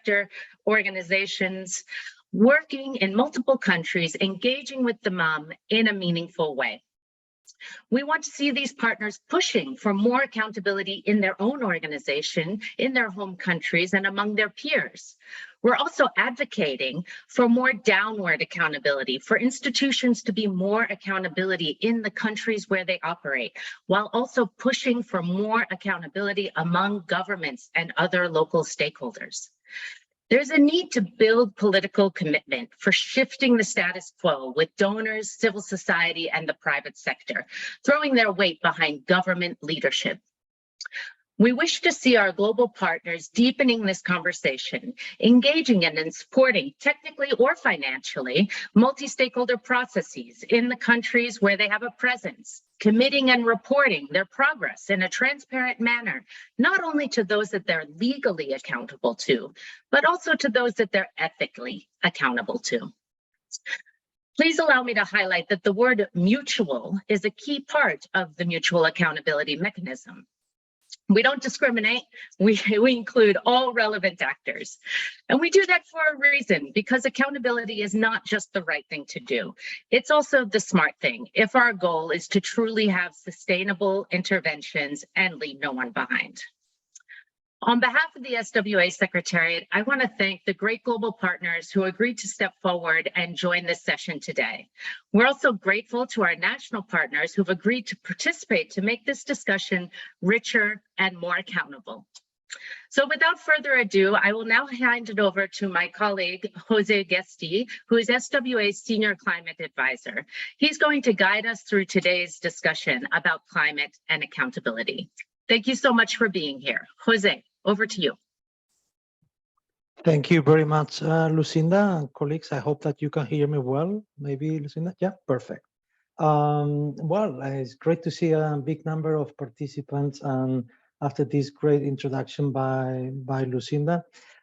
sector organizations working in multiple countries, engaging with the mom in a meaningful way. We want to see these partners pushing for more accountability in their own organization, in their home countries, and among their peers. We're also advocating for more downward accountability, for institutions to be more accountability in the countries where they operate, while also pushing for more accountability among governments and other local stakeholders. There's a need to build political commitment for shifting the status quo with donors, civil society, and the private sector, throwing their weight behind government leadership. We wish to see our global partners deepening this conversation, engaging in and supporting, technically or financially, multi-stakeholder processes in the countries where they have a presence, committing and reporting their progress in a transparent manner, not only to those that they're legally accountable to, but also to those that they're ethically accountable to. Please allow me to highlight that the word mutual is a key part of the mutual accountability mechanism. We don't discriminate, we include all relevant actors. And we do that for a reason, because accountability is not just the right thing to do. It's also the smart thing if our goal is to truly have sustainable interventions and leave no one behind. On behalf of the SWA Secretariat, I want to thank the great global partners who agreed to step forward and join this session today. We're also grateful to our national partners who've agreed to participate to make this discussion richer and more accountable. So without further ado, I will now hand it over to my colleague, Jose Gesti, who is SWA's Senior Climate Advisor. He's going to guide us through today's discussion about climate and accountability. Thank you so much for being here. Jose, over to you. Thank you very much, Lucinda and colleagues. I hope that you can hear me well. Maybe, Lucinda? Yeah, perfect. Well, it's great to see a big number of participants after this great introduction by Lucinda.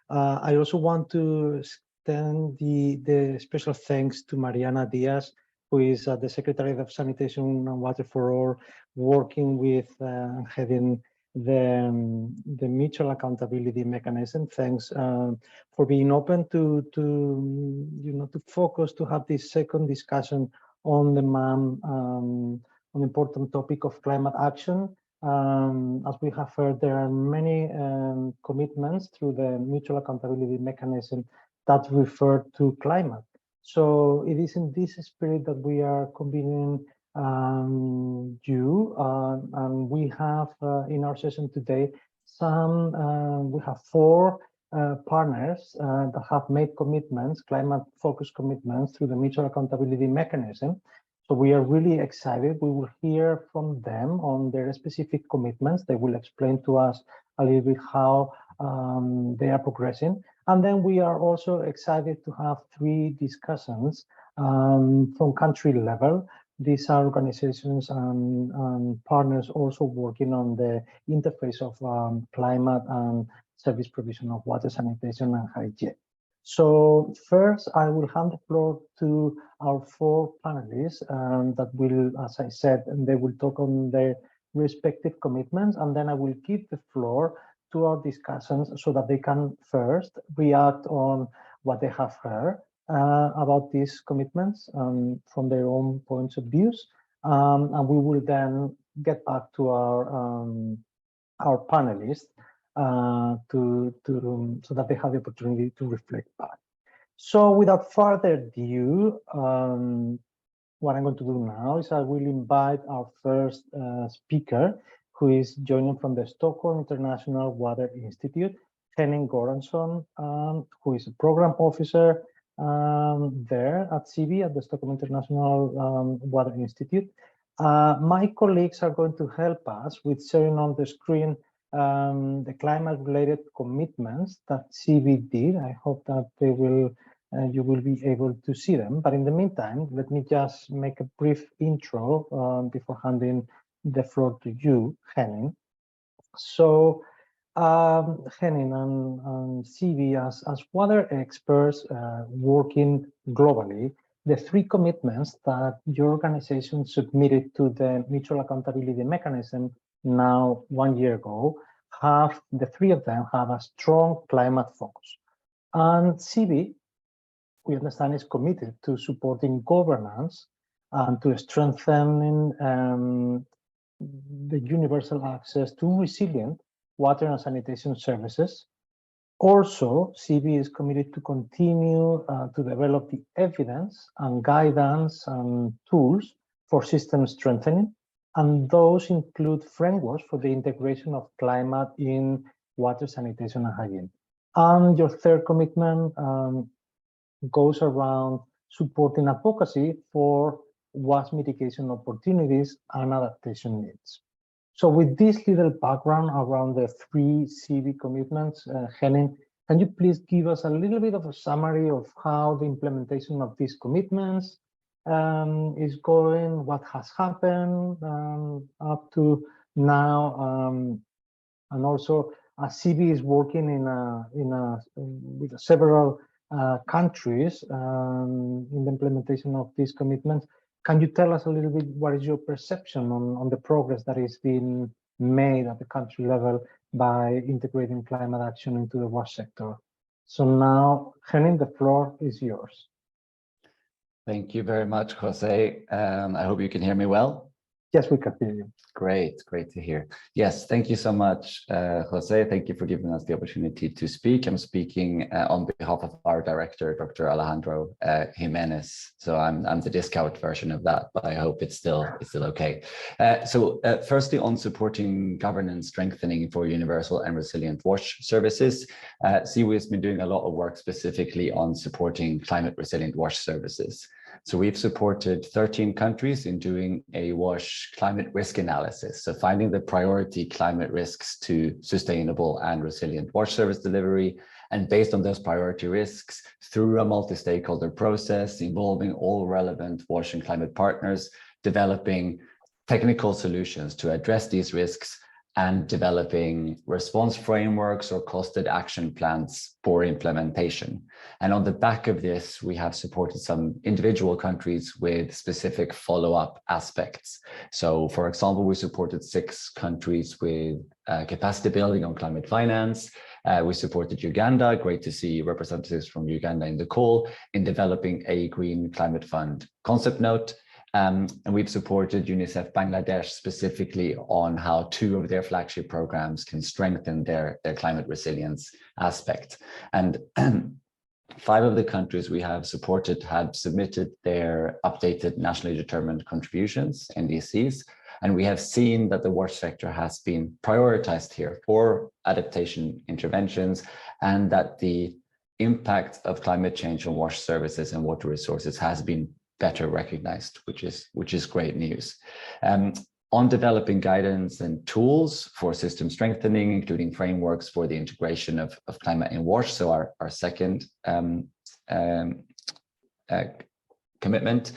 I also want to extend the special thanks to Mariana Diaz, who is the Secretary of Sanitation and Water for All, working with having the Mutual Accountability Mechanism. Thanks for being open to focus, to have this second discussion on the on the important topic of climate action. As we have heard, there are many commitments through the Mutual Accountability Mechanism that refer to climate. So it is in this spirit that we are convening you, and we have in our session today we have 4 partners that have made commitments, climate-focused commitments, through the Mutual Accountability Mechanism. So we are really excited. We will hear from them on their specific commitments. They will explain to us a little bit how they are progressing. And then we are also excited to have 3 discussions from country level. These are organizations and partners also working on the interface of climate and service provision of water, sanitation, and hygiene. So first, I will hand the floor to our 4 panelists that will, as I said, and they will talk on their respective commitments, and then I will give the floor to our discussions so that they can first react on what they have heard about these commitments from their own points of views, and we will then get back to our panelists so that they have the opportunity to reflect back. So without further ado, what I'm going to do now is I will invite our first speaker, who is joining from the Stockholm International Water Institute, Henning Goransson, who is a program officer there at SWA, at the Stockholm International Water Institute. My colleagues are going to help us with sharing on the screen the climate-related commitments that SWA did. I hope that they will, you will be able to see them. But in the meantime, let me just make a brief intro before handing the floor to you, Henning. So Henning and SWA, as water experts working globally, the 3 commitments that your organization submitted to the Mutual Accountability Mechanism now 1 year ago, the 3 of them have a strong climate focus. And CB, we understand, is committed to supporting governance and to strengthening the universal access to resilient water and sanitation services. Also, CB is committed to continue to develop the evidence and guidance and tools for system strengthening, and those include frameworks for the integration of climate in water, sanitation, and hygiene. And your third commitment goes around supporting advocacy for waste mitigation opportunities and adaptation needs. So with this little background around the 3 CB commitments, Henning, can you please give us a little bit of a summary of how the implementation of these commitments is going, what has happened up to now, and also as CB is working with several countries in the implementation of these commitments. Can you tell us a little bit what is your perception on the progress that is being made at the country level by integrating climate action into the wash sector? So now, Henning, the floor is yours. Thank you very much, Jose. I hope you can hear me well. Yes, we can hear you. Great to hear. Yes, thank you so much, Jose. Thank you for giving us the opportunity to speak. I'm speaking on behalf of our director, Dr. Alejandro Jimenez. So I'm the discount version of that, but I hope it's still okay. So firstly, on supporting governance strengthening for universal and resilient wash services, SWA has been doing a lot of work specifically on supporting climate resilient wash services. So we've supported 13 countries in doing a wash climate risk analysis. So finding the priority climate risks to sustainable and resilient wash service delivery. And based on those priority risks, through a multi-stakeholder process involving all relevant wash and climate partners, developing technical solutions to address these risks and developing response frameworks or costed action plans for implementation. And on the back of this, we have supported some individual countries with specific follow-up aspects. So for example, we supported 6 countries with capacity building on climate finance. We supported Uganda, great to see representatives from Uganda in the call, in developing a green climate fund concept note. And we've supported UNICEF Bangladesh specifically on how 2 of their flagship programs can strengthen their climate resilience aspect. And 5 of the countries we have supported had submitted their updated nationally determined contributions, NDCs, and we have seen that the wash sector has been prioritized here for adaptation interventions, and that the impact of climate change on wash services and water resources has been better recognized, which is great news. On developing guidance and tools for system strengthening, including frameworks for the integration of climate in wash. So our second commitment.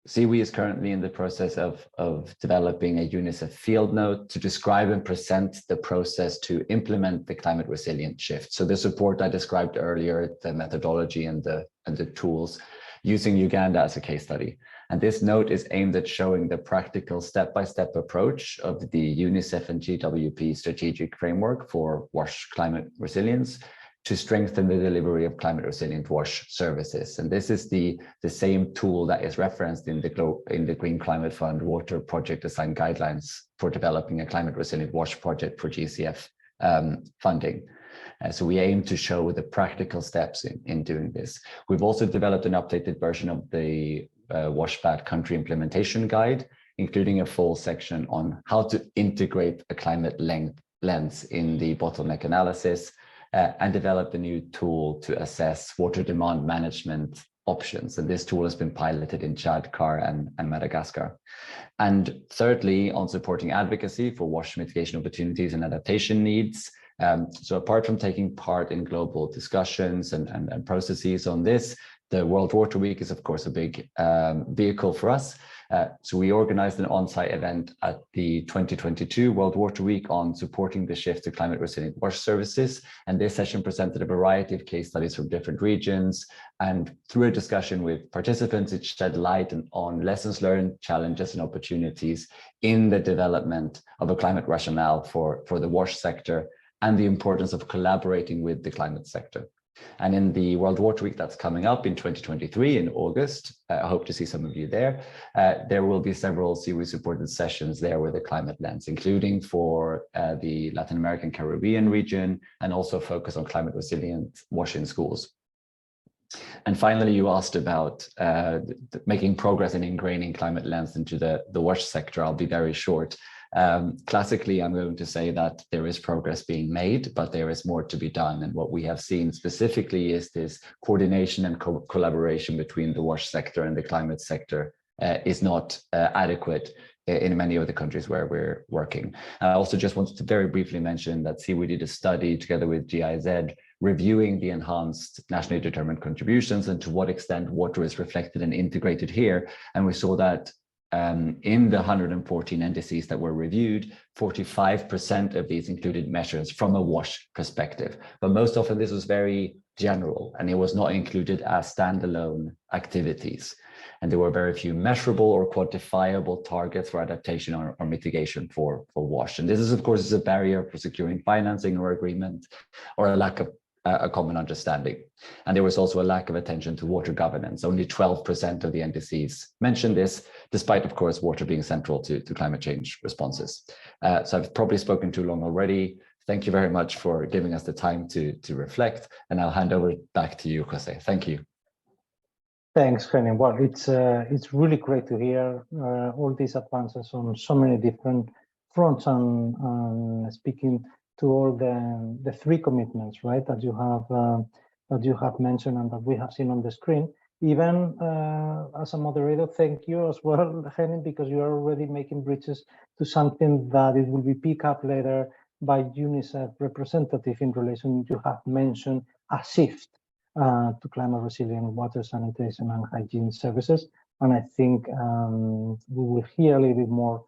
SWA is currently in the process of developing a UNICEF field note to describe and present the process to implement the climate resilient shift. So the support I described earlier, the methodology and the tools, using Uganda as a case study. And this note is aimed at showing the practical step-by-step approach of the UNICEF and GWP strategic framework for wash climate resilience to strengthen the delivery of climate resilient wash services. And this is the same tool that is referenced in the Green Climate Fund Water Project Design Guidelines for developing a climate resilient wash project for GCF funding. So we aim to show the practical steps in doing this. We've also developed an updated version of the WashPad country implementation guide, including a full section on how to integrate a climate lens in the bottleneck analysis, and developed a new tool to assess water demand management options. And this tool has been piloted in Chad, CAR, and Madagascar. And thirdly, on supporting advocacy for wash mitigation opportunities and adaptation needs. So apart from taking part in global discussions and processes on this, the World Water Week is, of course, a big vehicle for us. So we organized an on-site event at the 2022 World Water Week on supporting the shift to climate resilient wash services. And this session presented a variety of case studies from different regions. And through a discussion with participants, it shed light on lessons learned, challenges, and opportunities in the development of a climate rationale for the wash sector, and the importance of collaborating with the climate sector. And in the World Water Week that's coming up in 2023 in August, I hope to see some of you there. There will be several SWA-supported sessions there with a climate lens, including for the Latin American Caribbean region, and also focus on climate resilient wash in schools. And finally, you asked about making progress in ingraining climate lens into the wash sector. I'll be very short. Classically, I'm going to say that there is progress being made, but there is more to be done. And what we have seen specifically is this coordination and collaboration between the wash sector and the climate sector is not adequate in many of the countries where we're working. I also just wanted to very briefly mention that SWA did a study together with GIZ reviewing the enhanced nationally determined contributions and to what extent water is reflected and integrated here. And we saw that in the 114 NDCs that were reviewed, 45% of these included measures from a wash perspective. But most often this was very general and it was not included as standalone activities. And there were very few measurable or quantifiable targets for adaptation or mitigation for wash. And this is, of course, a barrier for securing financing or agreement, or a lack of a common understanding. And there was also a lack of attention to water governance. Only 12% of the NDCs mentioned this, despite, of course, water being central to climate change responses. So I've probably spoken too long already. Thank you very much for giving us the time to reflect. And I'll hand over back to you, Jose. Thank you. Thanks, Henning. Well, it's really great to hear all these advances on so many different fronts, and speaking to all the three commitments, right, that you have mentioned and that we have seen on the screen. Even as a moderator, thank you as well, Henning, because you are already making bridges to something that it will be picked up later by UNICEF representative in relation. You have mentioned a shift to climate resilient water, sanitation and hygiene services. And I think we will hear a little bit more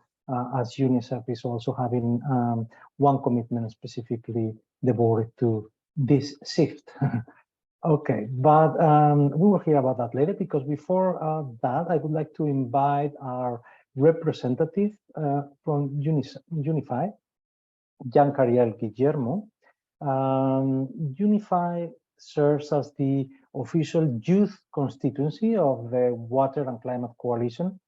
as UNICEF is also having one commitment specifically devoted to this shift. Okay, but we will hear about that later, because before that, I would like to invite our representative from Unify, Giancarlo Guillermo. Unify serves as the official youth constituency of the Water and Climate Coalition.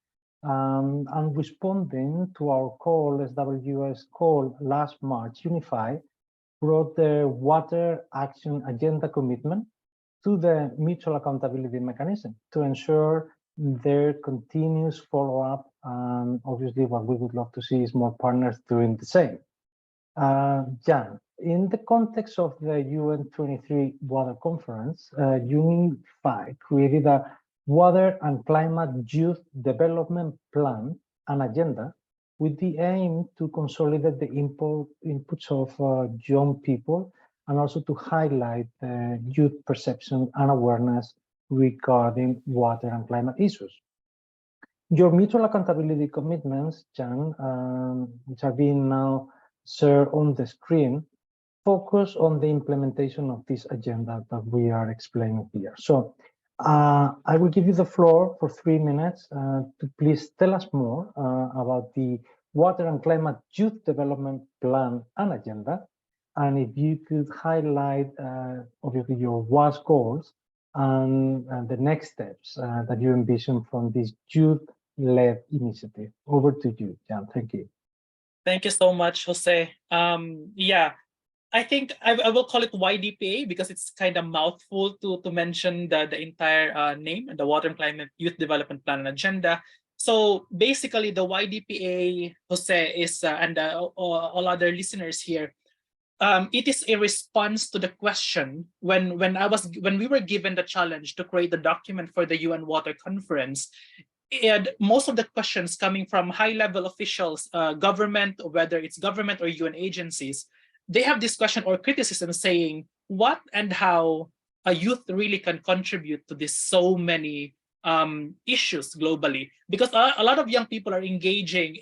And responding to our call, SWA's call last March, Unify brought the Water Action Agenda commitment to the Mutual Accountability Mechanism to ensure their continuous follow-up. And obviously, what we would love to see is more partners doing the same. Jan, in the context of the UN 23 Water Conference, Unify created a Water and Climate Youth Development Plan and Agenda with the aim to consolidate the inputs of young people, and also to highlight youth perception and awareness regarding water and climate issues. Your mutual accountability commitments, Jan, which are being now shared on the screen, focus on the implementation of this agenda that we are explaining here. So I will give you the floor for 3 minutes to please tell us more about the Water and Climate Youth Development Plan and Agenda. And if you could highlight, obviously, your WAS goals and the next steps that you envision from this youth-led initiative. Over to you, Jan. Thank you. Thank you so much, Jose. Yeah, I think I will call it YDPA because it's kind of mouthful to mention the entire name, the Water and Climate Youth Development Plan and Agenda. So basically, the YDPA, Jose, is and all other listeners here, it is a response to the question when we were given the challenge to create the document for the UN Water Conference. And most of the questions coming from high-level officials, government, whether it's government or UN agencies, they have this question or criticism saying what and how a youth really can contribute to this so many issues globally, because a lot of young people are engaging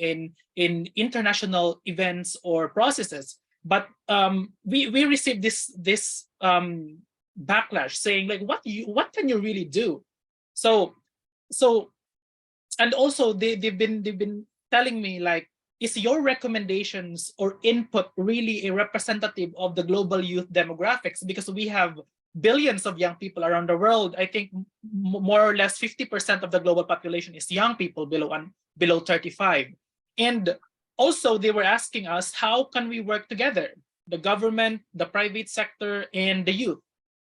in international events or processes, but we received this backlash saying like, what can you really do? So and also they've been telling me like, is your recommendations or input really a representative of the global youth demographics? Because we have billions of young people around the world. I think more or less 50% of the global population is young people below 35. And also they were asking us, how can we work together? The government, the private sector, and the youth.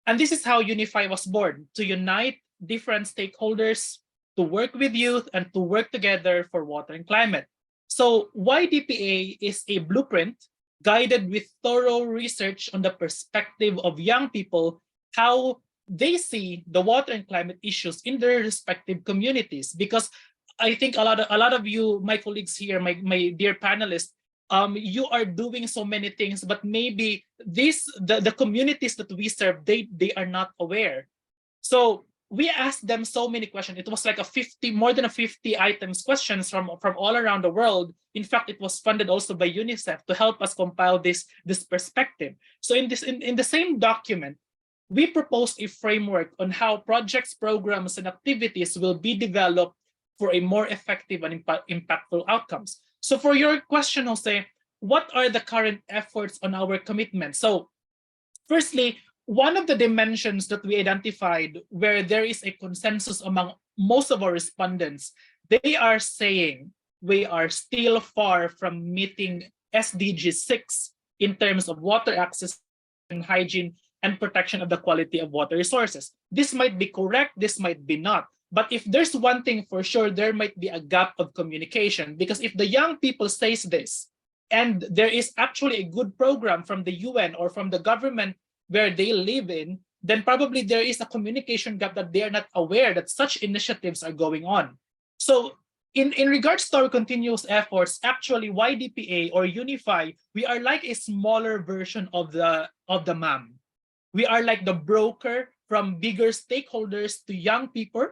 And this is how Unify was born, to unite different stakeholders, to work with youth, and to work together for water and climate. So YDPA is a blueprint guided with thorough research on the perspective of young people, how they see the water and climate issues in their respective communities. Because I think a lot of you, my colleagues here, my dear panelists, you are doing so many things, but maybe the communities that we serve, they are not aware. So we asked them so many questions. It was like more than 50 items questions from all around the world. In fact, it was funded also by UNICEF to help us compile this perspective. So in the same document, we proposed a framework on how projects, programs, and activities will be developed for a more effective and impactful outcomes. So for your question, Jose, what are the current efforts on our commitment? So firstly, one of the dimensions that we identified where there is a consensus among most of our respondents, they are saying we are still far from meeting SDG 6 in terms of water access and hygiene and protection of the quality of water resources. This might be correct, this might be not. But if there's one thing for sure, there might be a gap of communication, because if the young people says this, and there is actually a good program from the UN or from the government where they live in, then probably there is a communication gap that they are not aware that such initiatives are going on. So in regards to our continuous efforts, actually YDPA or Unify, we are like a smaller version of the MAM. We are like the broker from bigger stakeholders to young people,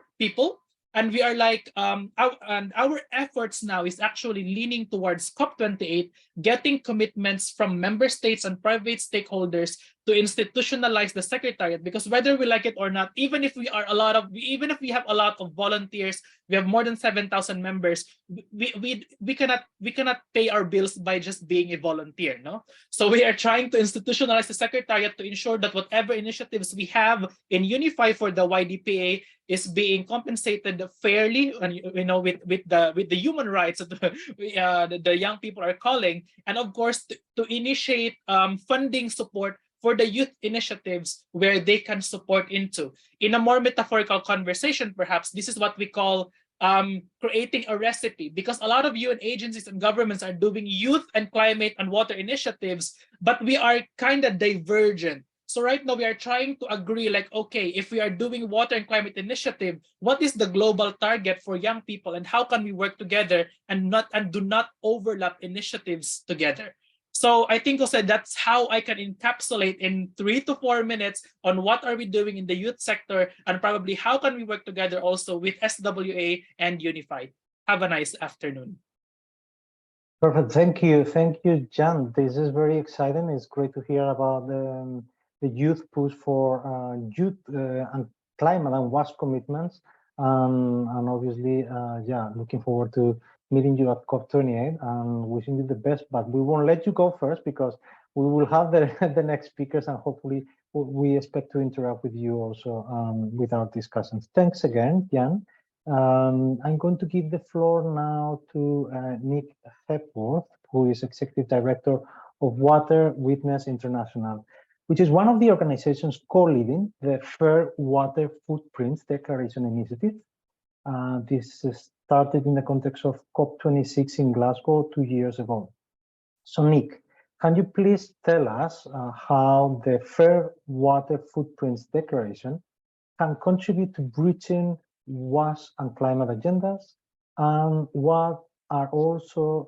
and we are like our efforts now is actually leaning towards COP28, getting commitments from member states and private stakeholders to institutionalize the secretariat, because whether we like it or not, even if we have a lot of volunteers, we have more than 7,000 members, we cannot pay our bills by just being a volunteer, no? So we are trying to institutionalize the secretariat to ensure that whatever initiatives we have in Unify for the YDPA is being compensated fairly, and with the human rights that the young people are calling, and of course to initiate funding support for the youth initiatives where they can support into. In a more metaphorical conversation, perhaps, this is what we call creating a recipe, because a lot of UN agencies and governments are doing youth and climate and water initiatives, but we are kind of divergent. So right now we are trying to agree, like, okay, if we are doing water and climate initiative, what is the global target for young people, and how can we work together and do not overlap initiatives together? So I think also that's how I can encapsulate in 3 to 4 minutes on what are we doing in the youth sector, and probably how can we work together also with SWA and Unify. Have a nice afternoon. Perfect. Thank you, Jan. This is very exciting. It's great to hear about the youth push for youth and climate and WASH commitments. And obviously, yeah, looking forward to meeting you at COP28 and wishing you the best. But we won't let you go first, because we will have the next speakers, and hopefully we expect to interact with you also with our discussions. Thanks again, Jan. I'm going to give the floor now to Nick Hepworth, who is Executive Director of Water Witness International, which is one of the organizations co-leading the Fair Water Footprints Declaration Initiative. This started in the context of COP26 in Glasgow 2 years ago. So Nick, can you please tell us how the Fair Water Footprints Declaration can contribute to bridging WASH and climate agendas, and what are also,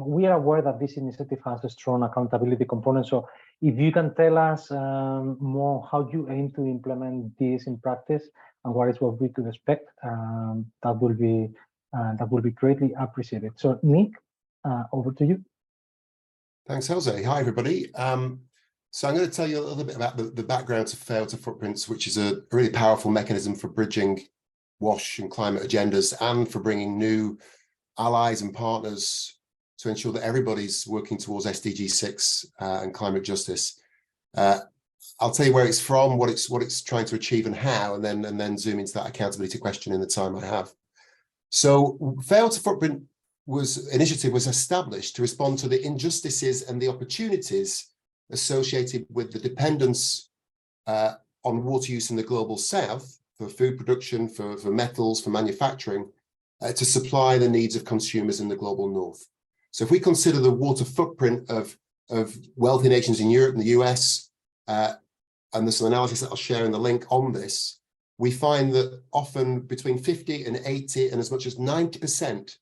we are aware that this initiative has a strong accountability component. So if you can tell us more how you aim to implement this in practice and what is what we could expect, that will be greatly appreciated. So Nick, over to you. Thanks, Jose. Hi, everybody. So I'm going to tell you a little bit about the background to Fair Water Footprints, which is a really powerful mechanism for bridging WASH and climate agendas, and for bringing new allies and partners to ensure that everybody's working towards SDG 6 and climate justice. I'll tell you where it's from, what it's trying to achieve, and how, and then zoom into that accountability question in the time I have. So, Fair Water Footprint initiative was established to respond to the injustices and the opportunities associated with the dependence on water use in the global south for food production, for metals, for manufacturing, to supply the needs of consumers in the global north. So if we consider the water footprint of wealthy nations in Europe and the US, and there's some analysis that I'll share in the link on this, we find that often between 50 and 80 and as much as 90%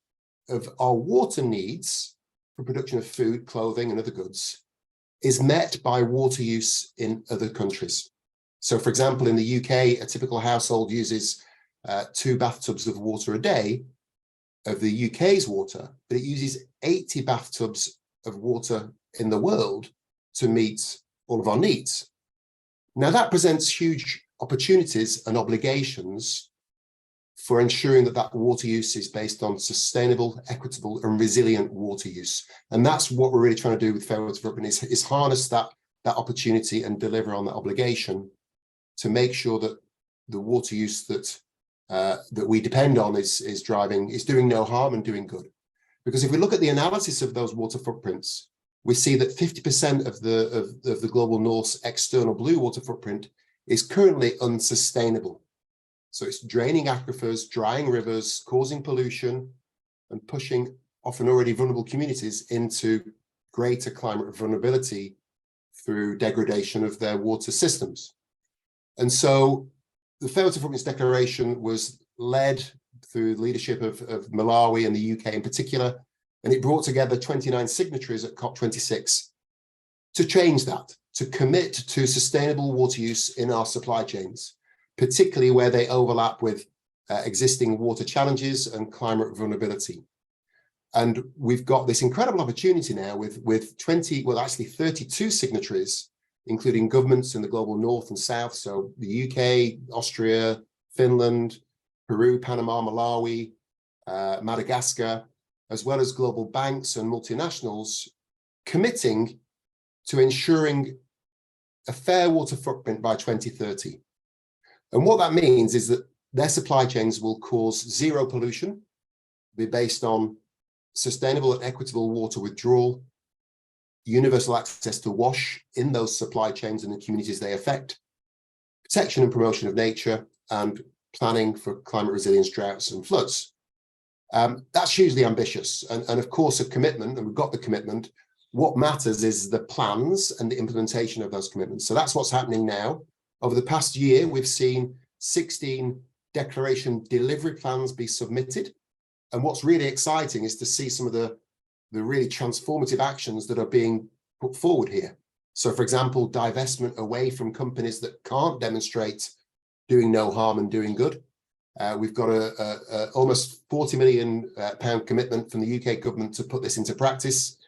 of our water needs for production of food, clothing, and other goods is met by water use in other countries. So, for example, in the UK, a typical household uses 2 bathtubs of water a day of the UK's water, but it uses 80 bathtubs of water in the world to meet all of our needs. Now, that presents huge opportunities and obligations for ensuring that that water use is based on sustainable, equitable, and resilient water use. And that's what we're really trying to do with Fair Water Footprint, is harness that opportunity and deliver on that obligation to make sure that the water use that we depend on is doing no harm and doing good. Because if we look at the analysis of those water footprints, we see that 50% of the global north's external blue water footprint is currently unsustainable. So it's draining aquifers, drying rivers, causing pollution, and pushing often already vulnerable communities into greater climate vulnerability through degradation of their water systems. And so the Fair Water Footprints Declaration was led through the leadership of Malawi and the UK in particular, and it brought together 29 signatories at COP26 to change that, to commit to sustainable water use in our supply chains, particularly where they overlap with existing water challenges and climate vulnerability. And we've got this incredible opportunity now with 32 signatories, including governments in the global north and south, so the UK, Austria, Finland, Peru, Panama, Malawi, Madagascar, as well as global banks and multinationals, committing to ensuring a fair water footprint by 2030. And what that means is that their supply chains will cause zero pollution, be based on sustainable and equitable water withdrawal, universal access to wash in those supply chains and the communities they affect, protection and promotion of nature, and planning for climate resilience, droughts, and floods. That's hugely ambitious, and of course a commitment, and we've got the commitment. What matters is the plans and the implementation of those commitments. So that's what's happening now. Over the past year, we've seen 16 declaration delivery plans be submitted. And what's really exciting is to see some of the really transformative actions that are being put forward here. So, for example, divestment away from companies that can't demonstrate doing no harm and doing good. We've got a almost £40 million commitment from the UK government to put this into practice.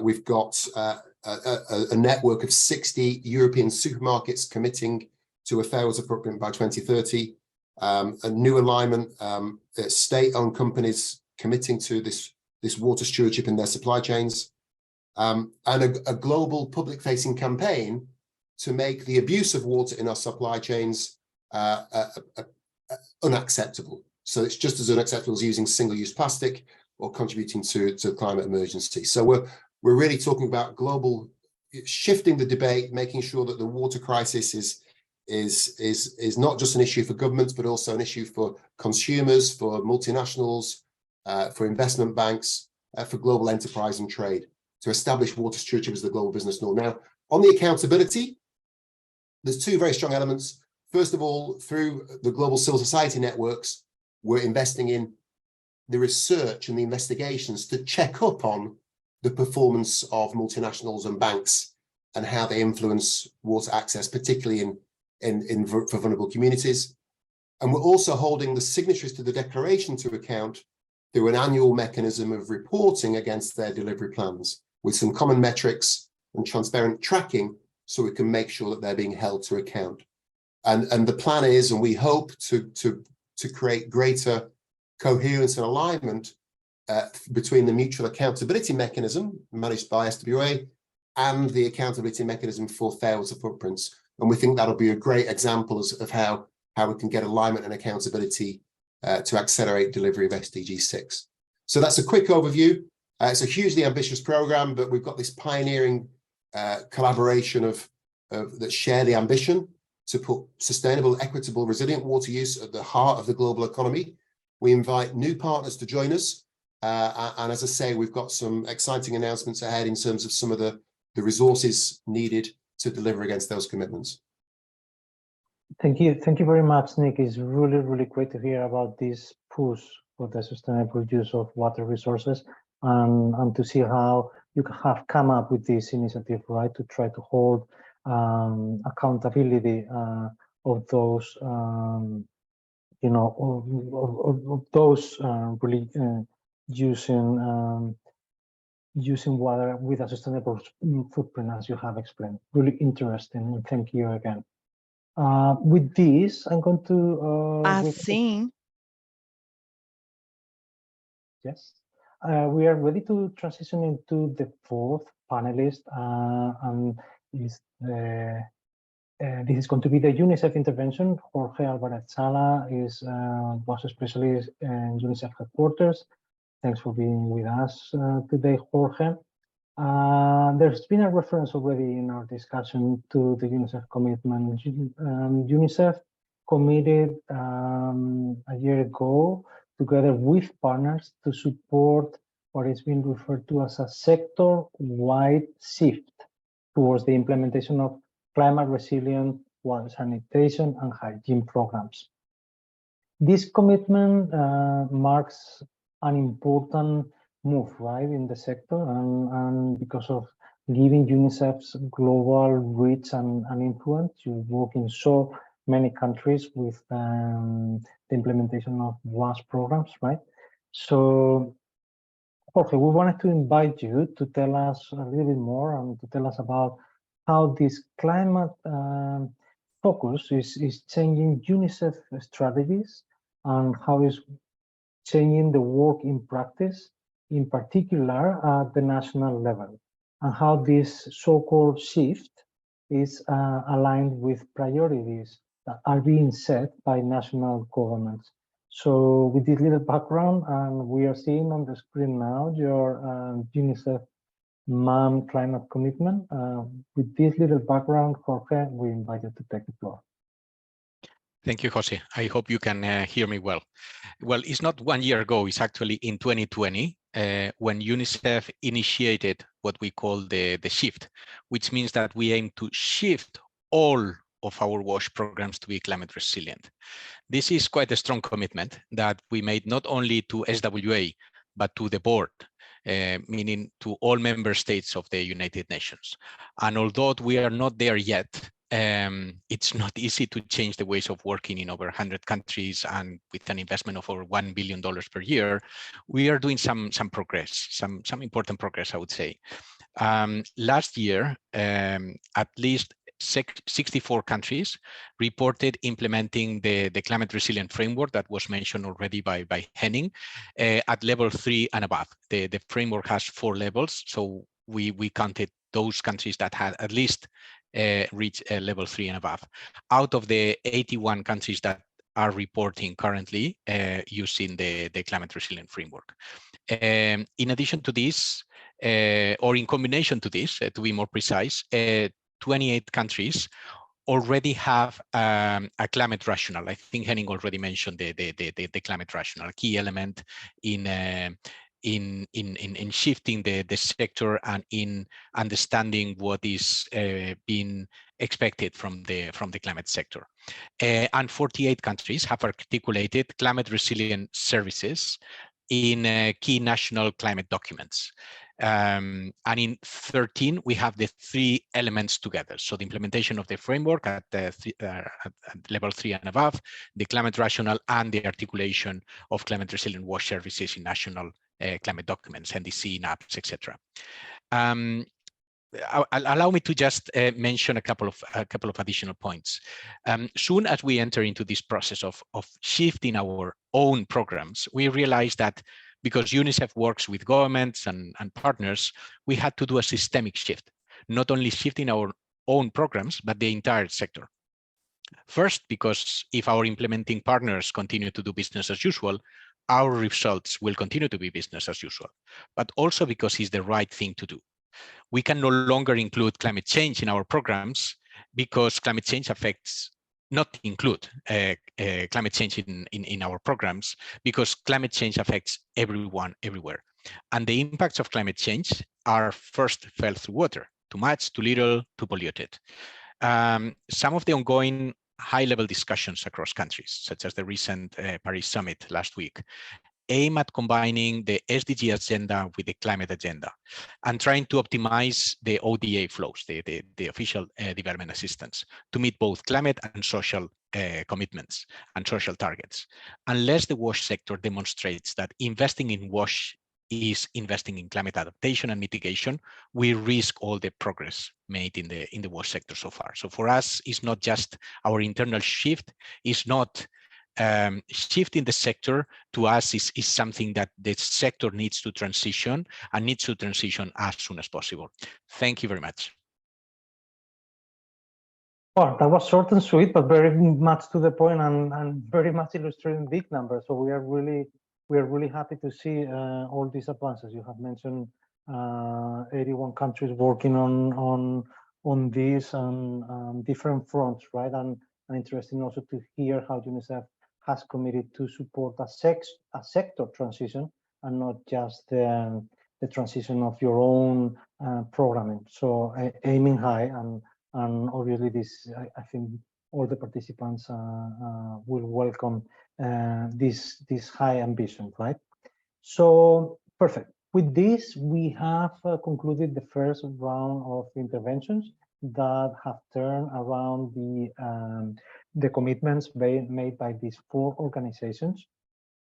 We've got a network of 60 European supermarkets committing to a fair water footprint by 2030. A new alignment, state-owned companies committing to this water stewardship in their supply chains, and a global public-facing campaign to make the abuse of water in our supply chains unacceptable. So it's just as unacceptable as using single-use plastic or contributing to climate emergency. So we're really talking about global, shifting the debate, making sure that the water crisis is not just an issue for governments, but also an issue for consumers, for multinationals, for investment banks, for global enterprise and trade, to establish water stewardship as the global business norm. Now, on the accountability, there's two very strong elements. First of all, through the global civil society networks, we're investing in the research and the investigations to check up on the performance of multinationals and banks and how they influence water access, particularly for vulnerable communities. And we're also holding the signatories to the declaration to account through an annual mechanism of reporting against their delivery plans with some common metrics and transparent tracking so we can make sure that they're being held to account. And the plan is, and we hope to create greater coherence and alignment between the Mutual Accountability Mechanism managed by SWA and the Accountability Mechanism for Fair Water Footprints. And we think that'll be a great example of how we can get alignment and accountability to accelerate delivery of SDG 6. So that's a quick overview. It's a hugely ambitious program, but we've got this pioneering collaboration that share the ambition to put sustainable, equitable, resilient water use at the heart of the global economy. We invite new partners to join us. And as I say, we've got some exciting announcements ahead in terms of some of the resources needed to deliver against those commitments. Thank you very much, Nick. It's really great to hear about this push for the sustainable use of water resources, and to see how you have come up with this initiative, right, to try to hold accountability of those, you know, of those really using water with a sustainable footprint, as you have explained. Really interesting, and thank you again. With this, I'm going to Assim, yes, we are ready to transition into the fourth panelist, and this is going to be the UNICEF intervention. Jorge Alvarez Sala was a specialist in UNICEF headquarters. Thanks for being with us today, Jorge. There's been a reference already in our discussion to the UNICEF commitment. UNICEF committed a year ago, together with partners, to support what is being referred to as a sector-wide shift towards the implementation of climate-resilient water sanitation and hygiene programs. This commitment marks an important move, right, in the sector, and because of giving UNICEF's global reach and influence. You work in so many countries with the implementation of WASH programs, right? So, Jorge, we wanted to invite you to tell us a little bit more, and to tell us about how this climate focus is changing UNICEF strategies, and how is changing the work in practice, in particular at the national level, and how this so-called shift is aligned with priorities that are being set by national governments. So with this little background, and we are seeing on the screen now your UNICEF MAM climate commitment. With this little background, Jorge, we invite you to take the floor. Thank you, Jose. I hope you can hear me well. Well, it's not 1 year ago, it's actually in 2020, when UNICEF initiated what we call the shift, which means that we aim to shift all of our WASH programs to be climate resilient. This is quite a strong commitment that we made not only to SWA, but to the board, meaning to all member states of the United Nations. And although we are not there yet, it's not easy to change the ways of working in over 100 countries, and with an investment of over $1 billion per year, we are doing some progress, some important progress, I would say. Last year, at least 64 countries reported implementing the climate resilient framework that was mentioned already by Henning at level 3 and above. The framework has 4 levels, so we counted those countries that had at least reached level 3 and above, out of the 81 countries that are reporting currently using the climate resilient framework. In addition to this, or in combination to this, to be more precise, 28 countries already have a climate rationale. I think Henning already mentioned the climate rationale, a key element in shifting the sector and in understanding what is being expected from the climate sector. And 48 countries have articulated climate resilient services in key national climate documents. And in 13, we have the 3 elements together. So the implementation of the framework at level 3 and above, the climate rationale, and the articulation of climate resilient WASH services in national climate documents, NDC, NAPs, etc. Allow me to just mention a couple of additional points. Soon as we enter into this process of shifting our own programs, we realize that because UNICEF works with governments and partners, we had to do a systemic shift, not only shifting our own programs, but the entire sector. First, because if our implementing partners continue to do business as usual, our results will continue to be business as usual, but also because it's the right thing to do. We can no longer include climate change in our programs because climate change affects, not include climate change in our programs because climate change affects everyone, everywhere. And the impacts of climate change are first felt through water, too much, too little, too polluted. Some of the ongoing high-level discussions across countries, such as the recent Paris summit last week, aim at combining the SDG agenda with the climate agenda and trying to optimize the ODA flows, the official development assistance, to meet both climate and social commitments and social targets. Unless the WASH sector demonstrates that investing in WASH is investing in climate adaptation and mitigation, we risk all the progress made in the WASH sector so far. So for us, it's not just our internal shift, it's not shifting the sector. To us is something that the sector needs to transition and needs to transition as soon as possible. Thank you very much. Well, that was short and sweet, but very much to the point and very much illustrating big numbers. So we are really happy to see all these advances. You have mentioned 81 countries working on this on different fronts, right? And interesting also to hear how UNICEF has committed to support a sector transition and not just the transition of your own programming. So aiming high, and obviously this, I think all the participants will welcome this high ambition, right? So perfect. With this, we have concluded the first round of interventions that have turned around the commitments made by these 4 organizations.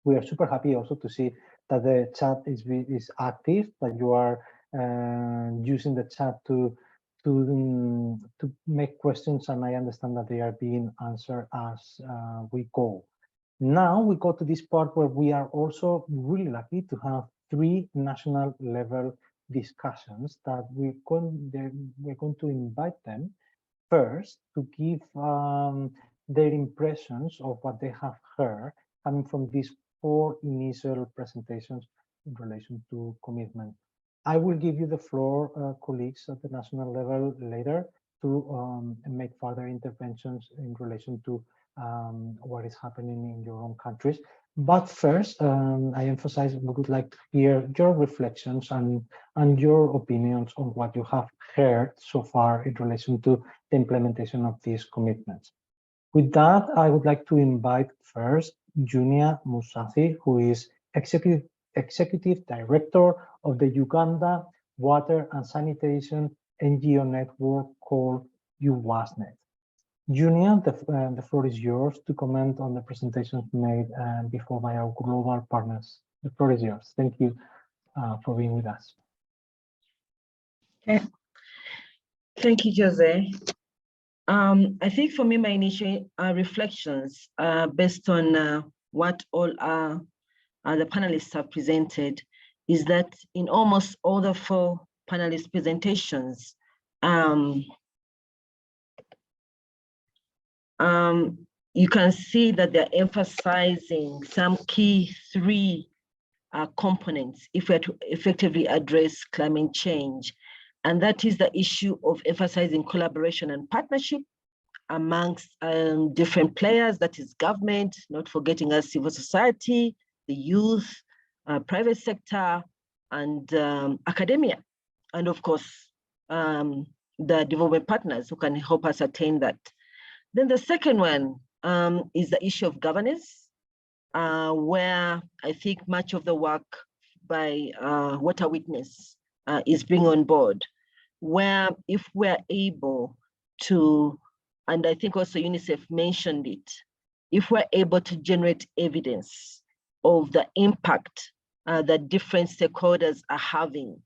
We are super happy also to see that the chat is active, that you are using the chat to make questions, and I understand that they are being answered as we go. Now we go to this part where we are also really lucky to have 3 national level discussions that we're going to invite them first to give their impressions of what they have heard coming from these 4 initial presentations in relation to commitment. I will give you the floor, colleagues at the national level later, to make further interventions in relation to what is happening in your own countries. But first, I emphasize we would like to hear your reflections and your opinions on what you have heard so far in relation to the implementation of these commitments. With that, I would like to invite first Junia Musathi, who is Executive Director of the Uganda Water and Sanitation NGO network called UWASNet. Junia, the floor is yours to comment on the presentations made before by our global partners. The floor is yours. Thank you for being with us. Okay. Thank you, Jose. I think for me, my initial reflections based on what all the panelists have presented is that in almost all the 4 panelist presentations, you can see that they're emphasizing some key 3 components if we're to effectively address climate change. And that is the issue of emphasizing collaboration and partnership amongst different players, that is government, not forgetting us, civil society, the youth, private sector, and academia. And of course, the development partners who can help us attain that. Then the second one is the issue of governance, where I think much of the work by Water Witness is being on board, where if we're able to, and I think also UNICEF mentioned it, if we're able to generate evidence of the impact that different stakeholders are having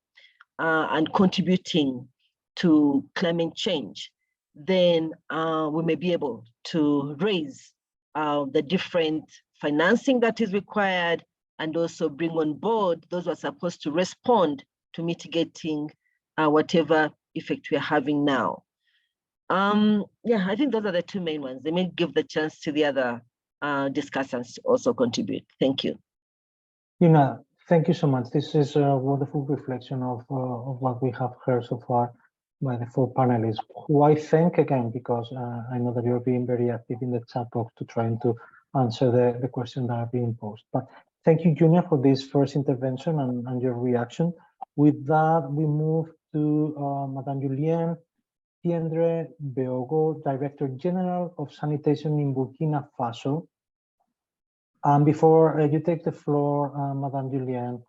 and contributing to climate change, then we may be able to raise the different financing that is required and also bring on board those who are supposed to respond to mitigating whatever effect we're having now. Yeah, I think those are the two main ones. They may give the chance to the other discussants to also contribute. Thank you. Thank you so much. This is a wonderful reflection of what we have heard so far by the four panelists, who I thank again, because I know that you're being very active in the chat box to trying to answer the questions that are being posed. But thank you, Junia, for this first intervention and your reaction. With that, we move to Madame Julien Tiendre Beogo, Director General of Sanitation in Burkina Faso. Before you take the floor, Madame Julien,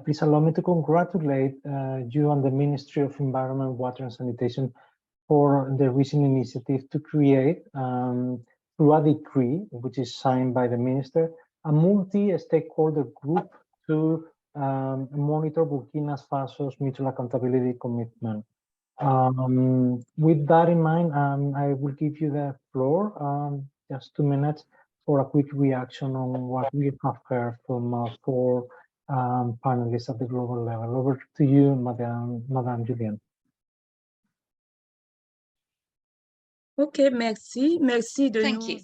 please allow me to congratulate you and the Ministry of Environment, Water and Sanitation for the recent initiative to create, through a decree, which is signed by the Minister, a multi-stakeholder group to monitor Burkina Faso's mutual accountability commitment. With that in mind, I will give you the floor, just 2 minutes, for a quick reaction on what we have heard from four panelists at the global level. Over to you, Madame Julien. Okay, merci. Merci de Thank you.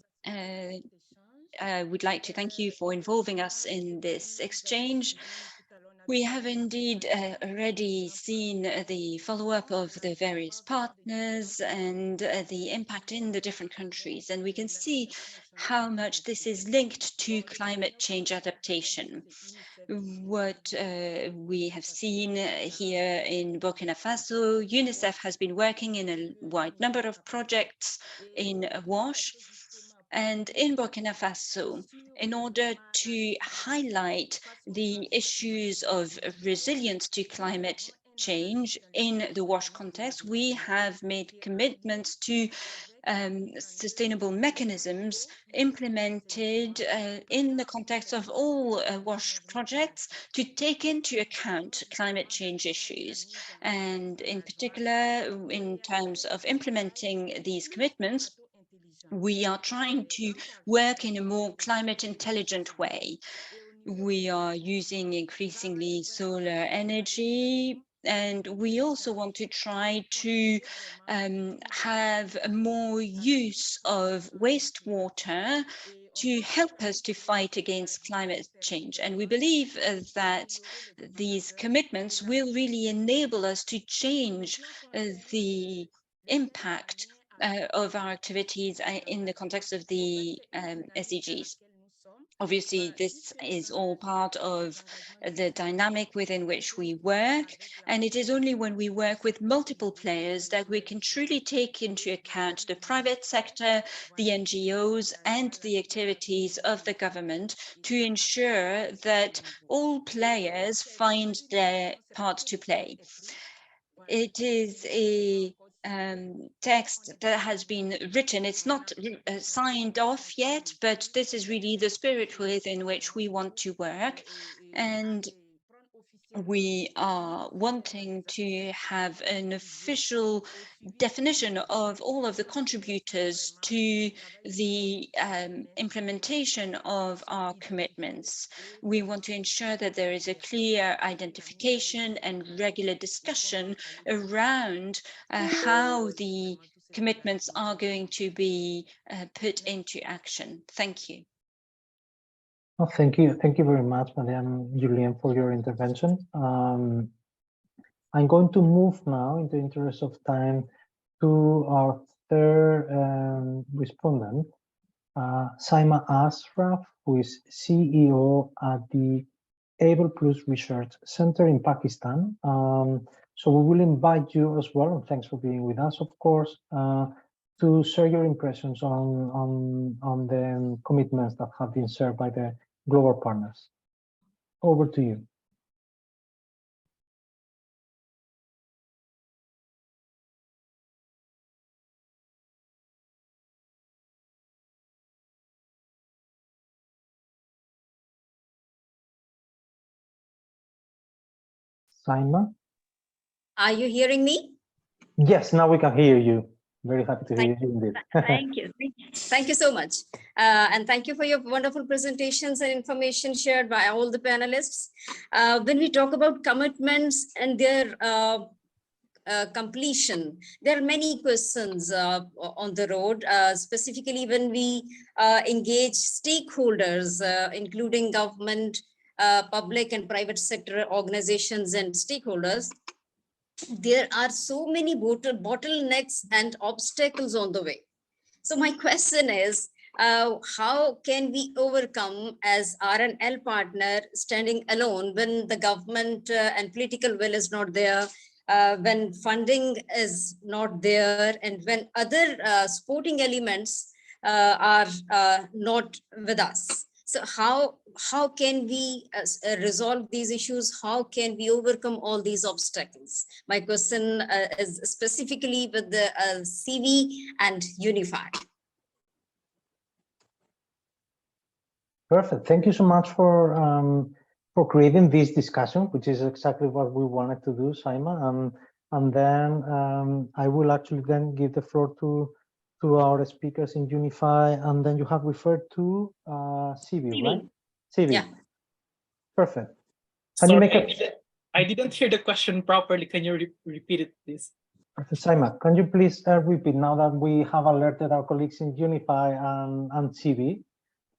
I would like to thank you for involving us in this exchange. We have indeed already seen the follow-up of the various partners and the impact in the different countries, and we can see how much this is linked to climate change adaptation. What we have seen here in Burkina Faso, UNICEF has been working in a wide number of projects in WASH. And in Burkina Faso, in order to highlight the issues of resilience to climate change in the WASH context, we have made commitments to sustainable mechanisms implemented in the context of all WASH projects to take into account climate change issues. And in particular, in terms of implementing these commitments, we are trying to work in a more climate intelligent way. We are using increasingly solar energy, and we also want to try to have more use of wastewater to help us to fight against climate change. And we believe that these commitments will really enable us to change the impact of our activities in the context of the SDGs. Obviously, this is all part of the dynamic within which we work, and it is only when we work with multiple players that we can truly take into account the private sector, the NGOs, and the activities of the government to ensure that all players find their part to play. It is a text that has been written. It's not signed off yet, but this is really the spirit within which we want to work. And we are wanting to have an official definition of all of the contributors to the implementation of our commitments. We want to ensure that there is a clear identification and regular discussion around how the commitments are going to be put into action. Thank you. Oh, thank you very much, Madame Julien, for your intervention. I'm going to move now, in the interest of time, to our third respondent, Saima Ashraf, who is CEO at the Able Plus Research Center in Pakistan. So we will invite you as well, and thanks for being with us, of course, to share your impressions on the commitments that have been shared by the global partners. Over to you. Saima? Are you hearing me? Yes, now we can hear you. Very happy to hear you indeed. Thank you. Thank you so much. And thank you for your wonderful presentations and information shared by all the panelists. When we talk about commitments and their completion, there are many questions on the road, specifically when we engage stakeholders, including government, public and private sector organizations and stakeholders. There are so many bottlenecks and obstacles on the way. So my question is, how can we overcome as R&L partner standing alone when the government and political will is not there, when funding is not there, and when other supporting elements are not with us? So how can we resolve these issues? How can we overcome all these obstacles? My question is specifically with the CV and Unify. Perfect. Thank you so much for creating this discussion, which is exactly what we wanted to do, Saima. And then I will actually then give the floor to our speakers in Unify, and then you have referred to CV, right? CV. Yeah. Perfect. I didn't hear the question properly. Can you repeat it, please? Saima, can you please repeat now that we have alerted our colleagues in Unify and CV?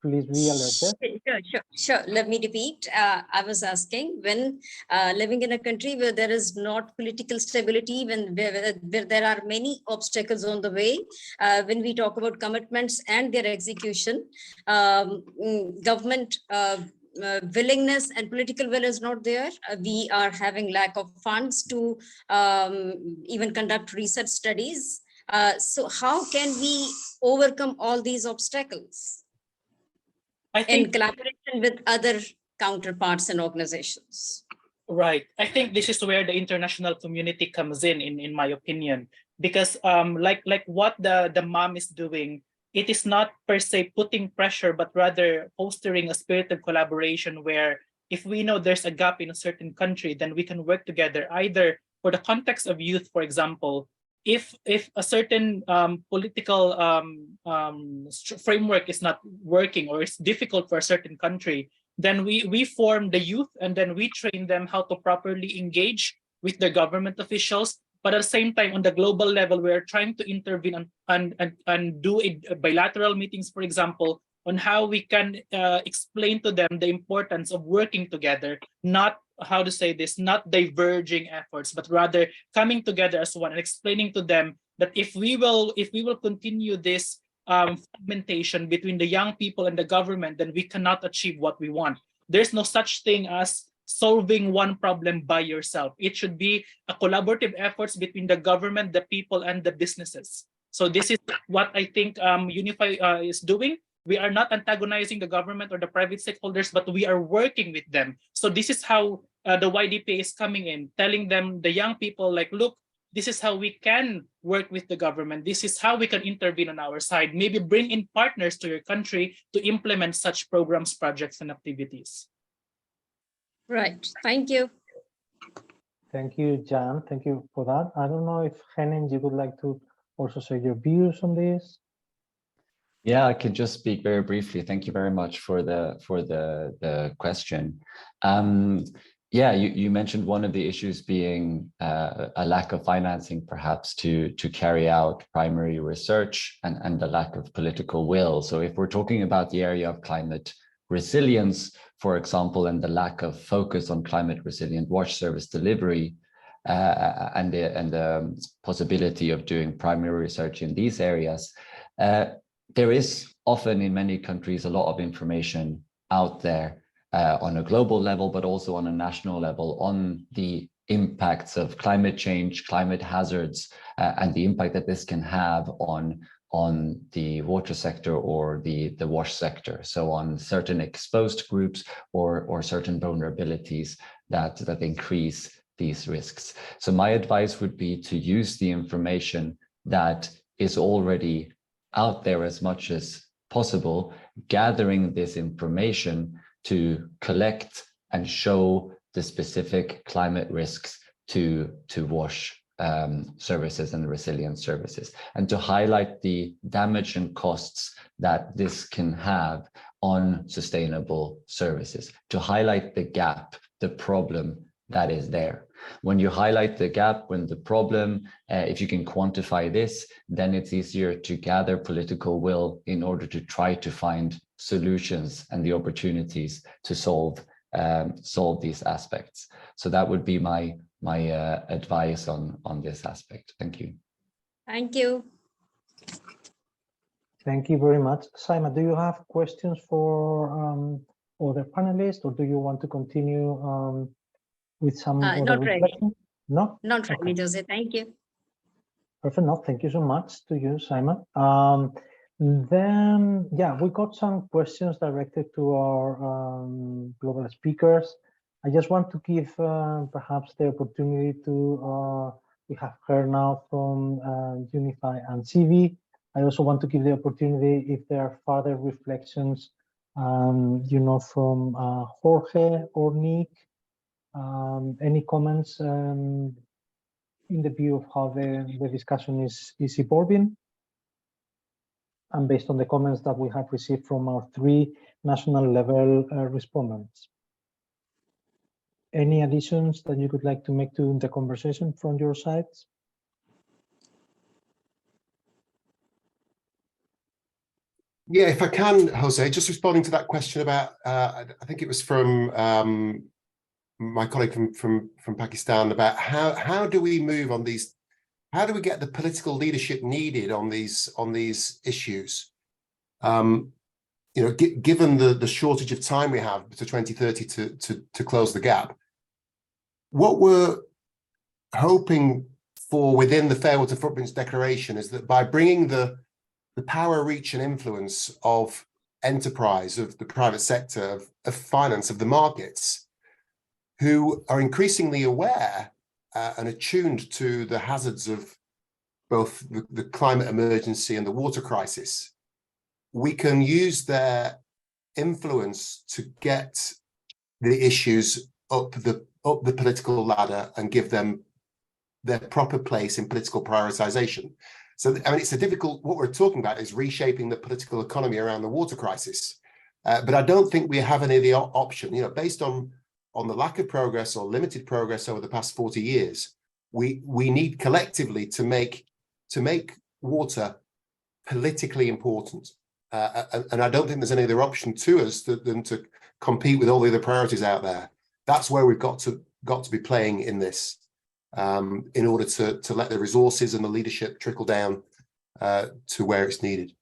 Please be alerted. Sure. Let me repeat. I was asking, when living in a country where there is not political stability, where there are many obstacles on the way, when we talk about commitments and their execution, government willingness and political will is not there. We are having lack of funds to even conduct research studies. So how can we overcome all these obstacles in collaboration with other counterparts and organizations? Right. I think this is where the international community comes in my opinion, because like what the MOM is doing, it is not per se putting pressure, but rather fostering a spirit of collaboration where if we know there's a gap in a certain country, then we can work together, either for the context of youth, for example. If a certain political framework is not working or it's difficult for a certain country, then we form the youth and then we train them how to properly engage with the government officials. But at the same time, on the global level, we're trying to intervene and do bilateral meetings, for example, on how we can explain to them the importance of working together, not how to say this, not diverging efforts, but rather coming together as one and explaining to them that if we will continue this fragmentation between the young people and the government, then we cannot achieve what we want. There's no such thing as solving one problem by yourself. It should be a collaborative efforts between the government, the people, and the businesses. So this is what I think Unify is doing. We are not antagonizing the government or the private stakeholders, but we are working with them. So this is how the YDP is coming in, telling them, the young people, like, look, this is how we can work with the government. This is how we can intervene on our side. Maybe bring in partners to your country to implement such programs, projects, and activities. Right. Thank you. Thank you, Jan. Thank you for that. I don't know if Henin, you would like to also share your views on this. Yeah, I could just speak very briefly. Thank you very much for the question. Yeah, you mentioned one of the issues being a lack of financing, perhaps, to carry out primary research and the lack of political will. So if we're talking about the area of climate resilience, for example, and the lack of focus on climate resilient wash service delivery, and the possibility of doing primary research in these areas, there is often in many countries a lot of information out there on a global level, but also on a national level on the impacts of climate change, climate hazards, and the impact that this can have on the water sector or the wash sector. So on certain exposed groups or certain vulnerabilities that increase these risks. So my advice would be to use the information that is already out there as much as possible, gathering this information to collect and show the specific climate risks to WASH services and resilient services, and to highlight the damage and costs that this can have on sustainable services, to highlight the gap, the problem that is there. When you highlight the gap, when the problem, if you can quantify this, then it's easier to gather political will in order to try to find solutions and the opportunities to solve these aspects. So that would be my advice on this aspect. Thank you. Thank you. Thank you very much. Simon, do you have questions for other panelists, or do you want to continue with some other not really. reflection? No? Not really, Okay. Jose. Thank you. Perfect. No, thank you so much to you, Simon. Then, yeah, we got some questions directed to our global speakers. I just want to give perhaps the opportunity to, we have heard now from Unify and CV. I also want to give the opportunity if there are further reflections, you know, from Jorge or Nick. Any comments in the view of how the discussion is evolving? And based on the comments that we have received from our 3 national level respondents. Any additions that you would like to make to the conversation from your sides? Yeah, if I can, Jose, just responding to that question about, I think it was from my colleague from Pakistan, about how do we move on these, how do we get the political leadership needed on these issues? You know, given the shortage of time we have to 2030 to close the gap, what we're hoping for within the Fair Water Footprints Declaration is that by bringing the power, reach, and influence of enterprise, of the private sector, of finance, of the markets, who are increasingly aware and attuned to the hazards of both the climate emergency and the water crisis, we can use their influence to get the issues up the political ladder and give them their proper place in political prioritization. So, I mean, it's a difficult, what we're talking about is reshaping the political economy around the water crisis. But I don't think we have any of the option, you know, based on the lack of progress or limited progress over the past 40 years, we need collectively to make water politically important. And I don't think there's any other option to us than to compete with all the other priorities out there. That's where we've got to be playing in this, in order to let the resources and the leadership trickle down to where it's needed.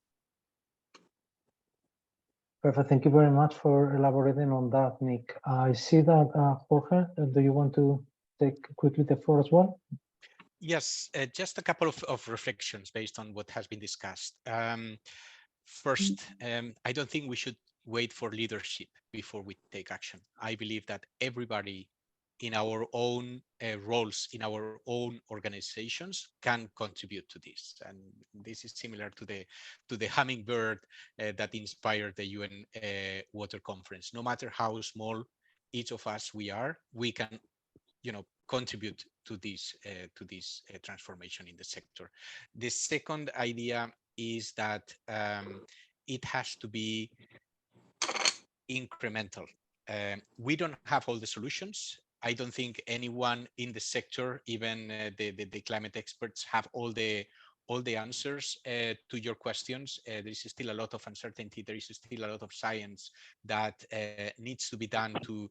Perfect. Thank you very much for elaborating on that, Nick. I see that, Jorge, do you want to take quickly the floor as well? Yes, just a couple of reflections based on what has been discussed. First, I don't think we should wait for leadership before we take action. I believe that everybody in our own roles, in our own organizations, can contribute to this. And this is similar to the hummingbird that inspired the UN Water Conference. No matter how small each of us we are, we can, you know, contribute to this transformation in the sector. The second idea is that it has to be incremental. We don't have all the solutions. I don't think anyone in the sector, even the climate experts, have all the answers to your questions. There is still a lot of uncertainty. There is still a lot of science that needs to be done to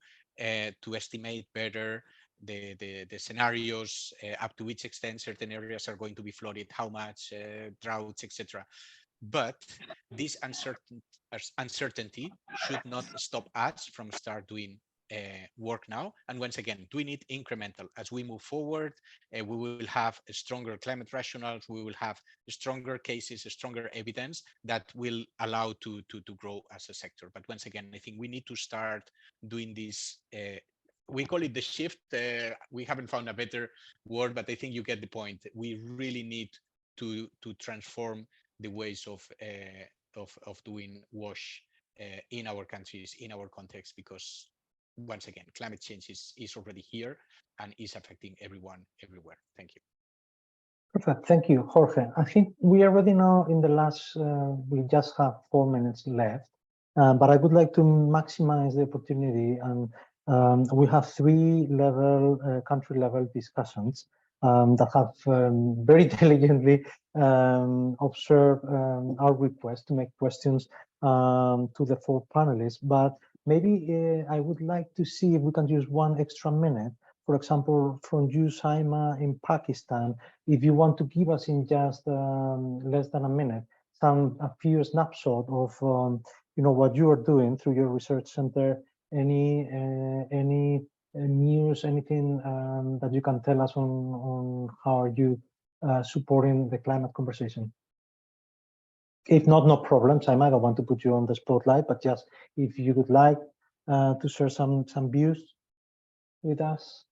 estimate better the scenarios, up to which extent certain areas are going to be flooded, how much, droughts, etc. But this uncertainty should not stop us from start doing work now. And once again, doing it incremental. As we move forward, we will have a stronger climate rationale. We will have stronger cases, stronger evidence that will allow to grow as a sector. But once again, I think we need to start doing this. We call it the shift. We haven't found a better word, but I think you get the point. We really need to transform the ways of doing WASH in our countries, in our context, because once again, climate change is already here and is affecting everyone everywhere. Thank you. Perfect. Thank you, Jorge. I think we are already now in the last, we just have 4 minutes left, but I would like to maximize the opportunity, and we have 3 country level discussions that have very diligently observed our request to make questions to the 4 panelists. But maybe I would like to see if we can use 1 extra minute. For example, from you, Saima, in Pakistan, if you want to give us in just less than a minute, a few snapshot of what you are doing through your research center, any news, anything that you can tell us on how are you supporting the climate conversation. If not, no problems. I might not want to put you on the spotlight, but just if you would like to share some views with us.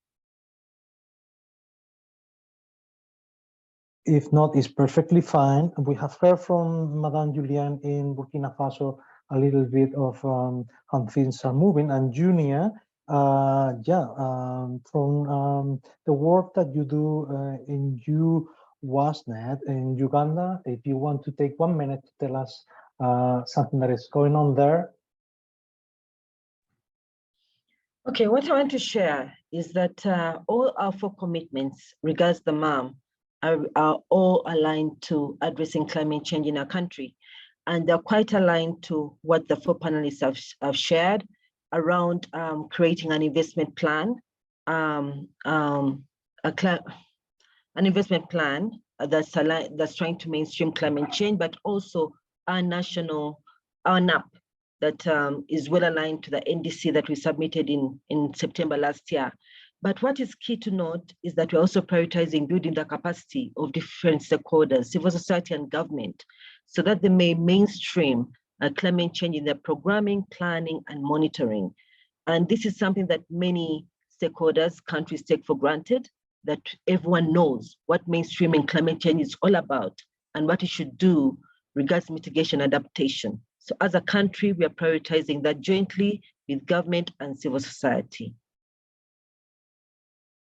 If not, it's perfectly fine. We have heard from Madame Julienne in Burkina Faso a little bit of how things are moving, and Junia, from the work that you do in UWASNet in Uganda, if you want to take 1 minute to tell us something that is going on there. Okay, what I want to share is that all our 4 commitments regards the MAM are all aligned to addressing climate change in our country. And they're quite aligned to what the 4 panelists have shared around creating an investment plan, an investment plan that's trying to mainstream climate change, but also our NAP that is well aligned to the NDC that we submitted in September last year. But what is key to note is that we're also prioritizing building the capacity of different stakeholders, civil society and government, so that they may mainstream climate change in their programming, planning, and monitoring. And this is something that many stakeholders, countries take for granted, that everyone knows what mainstreaming climate change is all about and what it should do regards mitigation adaptation. So as a country, we are prioritizing that jointly with government and civil society.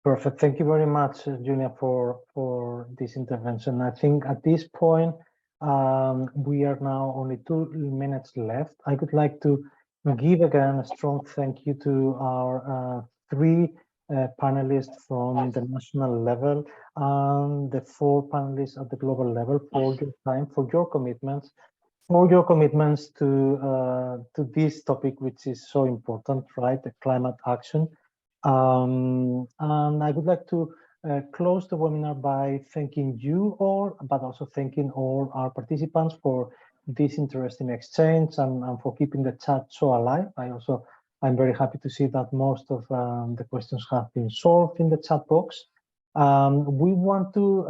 Perfect. Thank you very much, Julia, for this intervention. I think at this point, we are now only 2 minutes left. I would like to give again a strong thank you to our 3 panelists from the national level and the 4 panelists at the global level for your time, for your commitments, to this topic, which is so important, right? The climate action. And I would like to close the webinar by thanking you all, but also thanking all our participants for this interesting exchange and for keeping the chat so alive. I'm very happy to see that most of the questions have been solved in the chat box. We want to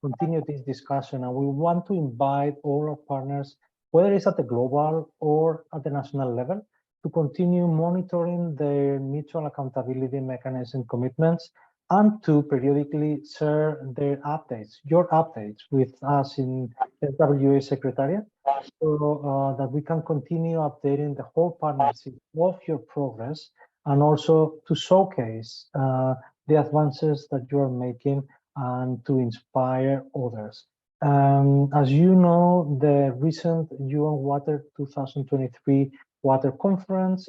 continue this discussion, and we want to invite all our partners, whether it's at the global or at the national level, to continue monitoring their mutual accountability mechanism commitments and to periodically share their updates, your updates with us in SWA Secretariat, so that we can continue updating the whole partnership of your progress, and also to showcase the advances that you are making and to inspire others. As you know, the recent UN Water 2023 Water Conference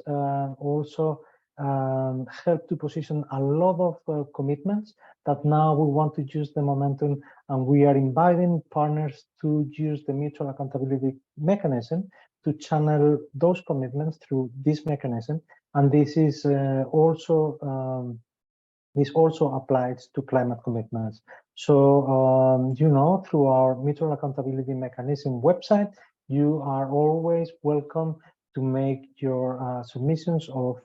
also helped to position a lot of commitments that now we want to use the momentum, and we are inviting partners to use the mutual accountability mechanism to channel those commitments through this mechanism. And this is this also applies to climate commitments. So, through our mutual accountability mechanism website, you are always welcome to make your submissions of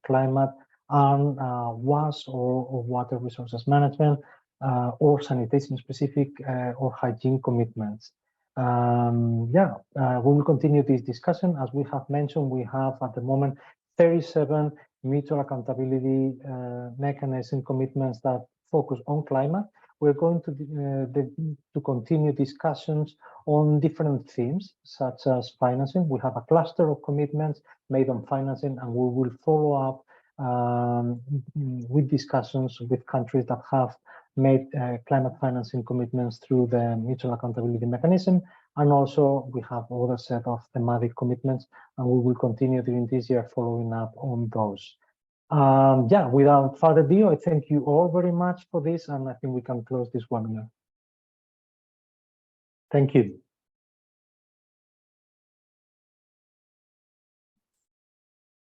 climate and WAS or water resources management or sanitation specific or hygiene commitments. We will continue this discussion. As we have mentioned, we have at the moment 37 mutual accountability mechanism commitments that focus on climate. We're going to continue discussions on different themes, such as financing. We have a cluster of commitments made on financing, and we will follow up with discussions with countries that have made climate financing commitments through the Mutual Accountability Mechanism. And also we have other set of thematic commitments, and we will continue during this year following up on those. Yeah, without further ado, I thank you all very much for this, and I think we can close this webinar. Thank you.